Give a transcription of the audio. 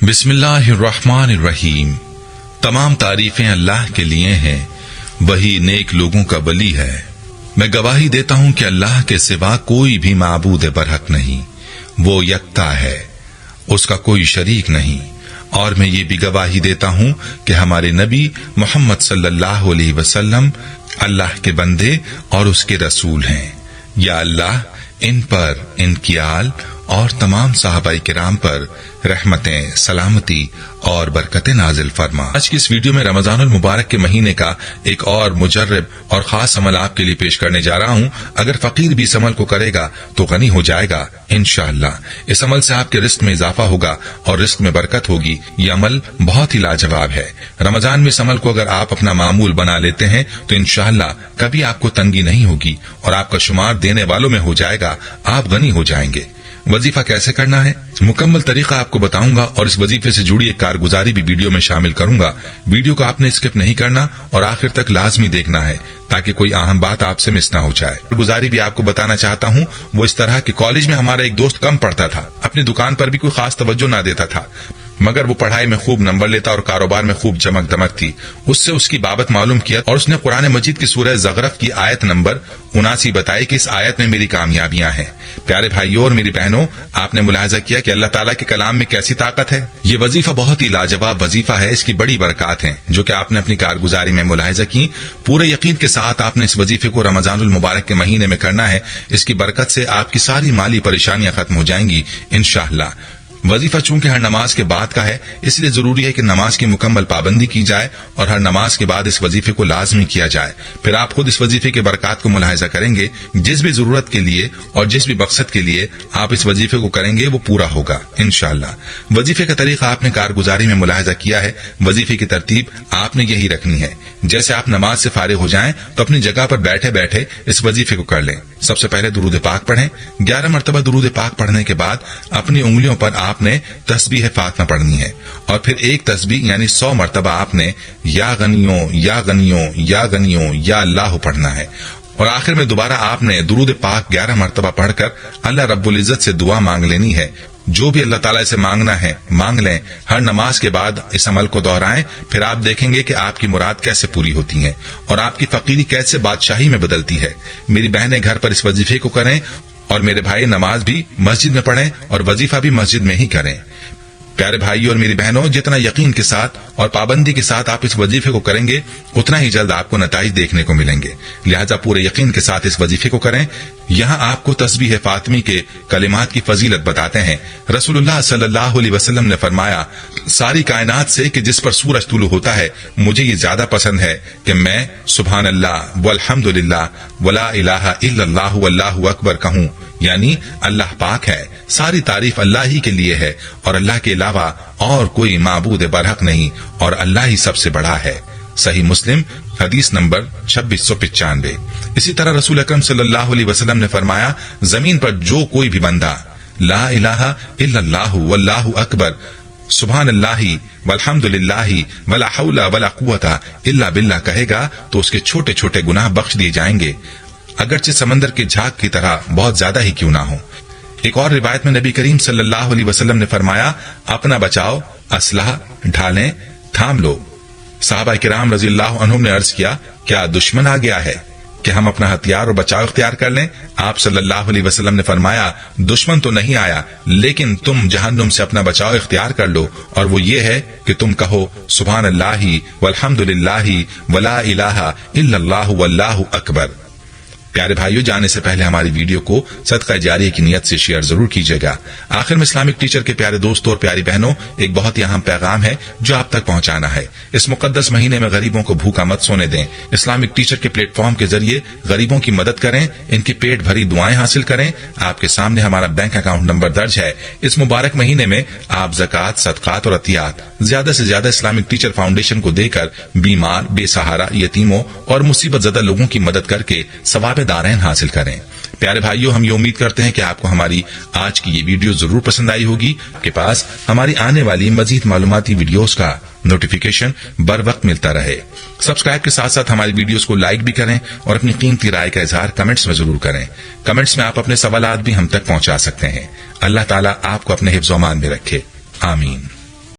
बिस्मिल्लाहिर्रहमानिर्रहीम। तमाम तारीफें अल्लाह के लिए हैं, वही नेक लोगों का वली है। मैं गवाही देता हूं कि अल्लाह के सिवा कोई भी माबूद बरहक नहीं, वो यकता है, उसका कोई शरीक नहीं। और मैं ये भी गवाही देता हूं कि हमारे नबी मोहम्मद सल्लल्लाहु अलैहि वसल्लम अल्लाह के बंदे और उसके रसूल हैं। या अल्लाह इन पर, इनकी आल और तमाम सहाबाई किराम पर रहमतें, सलामती और बरकतें नाजिल फरमा। आज की इस वीडियो में रमजानुल मुबारक के महीने का एक और मुजर्रब और खास अमल आपके लिए पेश करने जा रहा हूं। अगर फकीर भी इस अमल को करेगा तो गनी हो जाएगा इंशाअल्लाह। इस अमल से आपके रिस्क में इजाफा होगा और रिस्क में बरकत होगी। ये अमल बहुत ही लाजवाब है। रमजान में इस अमल को अगर आप अपना मामूल बना लेते हैं तो इंशाअल्लाह कभी आपको तंगी नहीं होगी और आपका शुमार देने वालों में हो जाएगा, आप गनी हो जाएंगे। वजीफा कैसे करना है, मुकम्मल तरीका आपको बताऊंगा और इस वजीफे से जुड़ी एक कारगुजारी भी वीडियो में शामिल करूंगा। वीडियो को आपने स्किप नहीं करना और आखिर तक लाजमी देखना है ताकि कोई अहम बात आपसे मिस ना हो जाए। गुजारी भी आपको बताना चाहता हूं वो इस तरह कि कॉलेज में हमारा एक दोस्त कम पढ़ता था, अपनी दुकान पर भी कोई खास तवज्जो ना देता था, मगर वो पढ़ाई में खूब नंबर लेता और कारोबार में खूब चमक दमक थी। उससे उसकी बाबत मालूम किया और उसने कुरान मजीद की सूरह ज़गरफ की आयत नंबर 79 बताई कि इस आयत में मेरी कामयाबियां हैं। प्यारे भाइयों और मेरी बहनों, आपने मुलाहिजा किया कि अल्लाह ताला के कलाम में कैसी ताकत है। ये वजीफा बहुत ही लाजवाब वजीफा है, इसकी बड़ी बरकत है जो कि आपने अपनी कारगुजारी में मुलाहिजा की। पूरे यकीन के साथ आपने इस वजीफे को रमजानुल मुबारक के महीने में करना है। इसकी बरकत से आपकी सारी माली परेशानियां खत्म हो जाएंगी इंशाअल्लाह। वजीफा चूंकि हर नमाज के बाद का है, इसलिए जरूरी है कि नमाज की मुकम्मल पाबंदी की जाए और हर नमाज के बाद इस वजीफे को लाजमी किया जाए। फिर आप खुद इस वजीफे के बरकत को मुलाहिजा करेंगे। जिस भी जरूरत के लिए और जिस भी मकसद के लिए आप इस वजीफे को करेंगे वो पूरा होगा इंशाअल्लाह। वजीफे का तरीका आपने कारगुजारी में मुलाहिजा किया है। वजीफे की तरतीब आपने यही रखनी है। जैसे आप नमाज से फारिग हो जाएं तो अपनी जगह पर बैठे बैठे इस वजीफे को कर लें। सबसे पहले दुरूद पाक पढ़ें। 11 मरतबा दुरूद पाक पढ़ने के बाद अपनी उंगलियों पर आपने तस्बीह फातिमा पढ़नी है और फिर एक तस्बीह यानी 100 मरतबा आपने या गनियों या गनियों या गनियों या अल्लाह पढ़ना है। और आखिर में दोबारा आपने दुरूद पाक 11 मरतबा पढ़कर अल्लाह रब्बुल इज्जत से दुआ मांग लेनी है। जो भी अल्लाह ताला से मांगना है मांग लें। हर नमाज के बाद इस अमल को दोहराएं, फिर आप देखेंगे कि आपकी मुराद कैसे पूरी होती है और आपकी फकीरी कैसे बादशाही में बदलती है। मेरी बहनें घर पर इस वजीफे को करें और मेरे भाई नमाज भी मस्जिद में पढ़ें और वजीफा भी मस्जिद में ही करें। प्यारे भाइयों और मेरी बहनों, जितना यकीन के साथ और पाबंदी के साथ आप इस वजीफे को करेंगे उतना ही जल्द आपको नताइज देखने को मिलेंगे। लिहाजा पूरे यकीन के साथ इस वजीफे को करें। यहाँ आपको तस्बीह फातिमी के कलिमात की फजीलत बताते हैं। रसूलुल्लाह सल्लल्लाहु अलैहि वसल्लम ने फरमाया, सारी कायनात से कि जिस पर सूरज तुलू होता है मुझे ये ज्यादा पसंद है कि मैं सुभान अल्लाह वल्हम्दुलिल्लाह वला इलाहा इल्लल्लाहु वल्लाहु अकबर कहूं, यानी अल्लाह पाक है, सारी तारीफ अल्लाह ही के लिए है और अल्लाह के अलावा और कोई माबूद बरहक नहीं और अल्लाह ही सबसे बड़ा है। सही मुस्लिम हदीस नंबर 2695। इसी तरह रसूल अकरम सल्लल्लाहु अलैहि वसल्लम ने फरमाया, जमीन पर जो कोई भी बंदा ला इलाहा इल्लल्लाहु वल्लाहु अकबर सुभान अल्लाही वल्हम्दुलिल्लाही वला हौला वला कुव्वता इल्ला बिल्लाह कहेगा तो उसके छोटे छोटे गुनाह बख्श दिए जाएंगे, अगरचे समंदर के झाग की तरह बहुत ज्यादा ही क्यों ना हो। एक और रिवायत में नबी करीम सल्लल्लाहु अलैहि वसल्लम ने फरमाया, अपना बचाओ, असलहा ढालें, थाम लो। सहाबा किराम रज़ियल्लाहु अन्हुम ने अर्ज किया, क्या दुश्मन आ गया है कि हम अपना हथियार और बचाव इख्तियार कर लें? आप सल्लल्लाहु अलैहि वसल्लम ने फरमाया, दुश्मन तो नहीं आया, लेकिन तुम जहन्नुम से अपना बचाव इख्तियार कर लो और वो ये है कि तुम कहो सुभान अल्लाही वल्हम्दुलिल्लाही वला इलाहा इल्लल्लाहु वल्लाहु अकबर। प्यारे भाइयों, जाने से पहले हमारी वीडियो को सदका जारिया की नियत से शेयर जरूर कीजिएगा। आखिर में इस्लामिक टीचर के प्यारे दोस्तों और प्यारी बहनों, एक बहुत ही अहम पैगाम है जो आप तक पहुंचाना है। इस मुकद्दस महीने में गरीबों को भूखा मत सोने दें। इस्लामिक टीचर के प्लेटफॉर्म के जरिए गरीबों की मदद करें, इनकी पेट भरी दुआएं हासिल करें। आपके सामने हमारा बैंक अकाउंट नंबर दर्ज है। इस मुबारक महीने में आप ज़कात, सदकात और अतियात ज्यादा से ज्यादा इस्लामिक टीचर फाउंडेशन को देकर बीमार, बेसहारा, यतीमों और मुसीबत ज़दा लोगों की मदद करके सवाब दारैन हासिल करें। प्यारे भाइयों, हम ये उम्मीद करते हैं कि आपको हमारी आज की ये वीडियो जरूर पसंद आई होगी। आपके पास हमारी आने वाली मजीद मालूमाती वीडियोस का नोटिफिकेशन बर वक्त मिलता रहे। सब्सक्राइब के साथ साथ हमारी वीडियोस को लाइक भी करें और अपनी कीमती राय का इजहार कमेंट्स में जरूर करें। कमेंट्स में आप अपने सवालात भी हम तक पहुंचा सकते हैं। अल्लाह ताला आपको अपने हिफ्ज़-ओ-अमान में रखे। आमीन।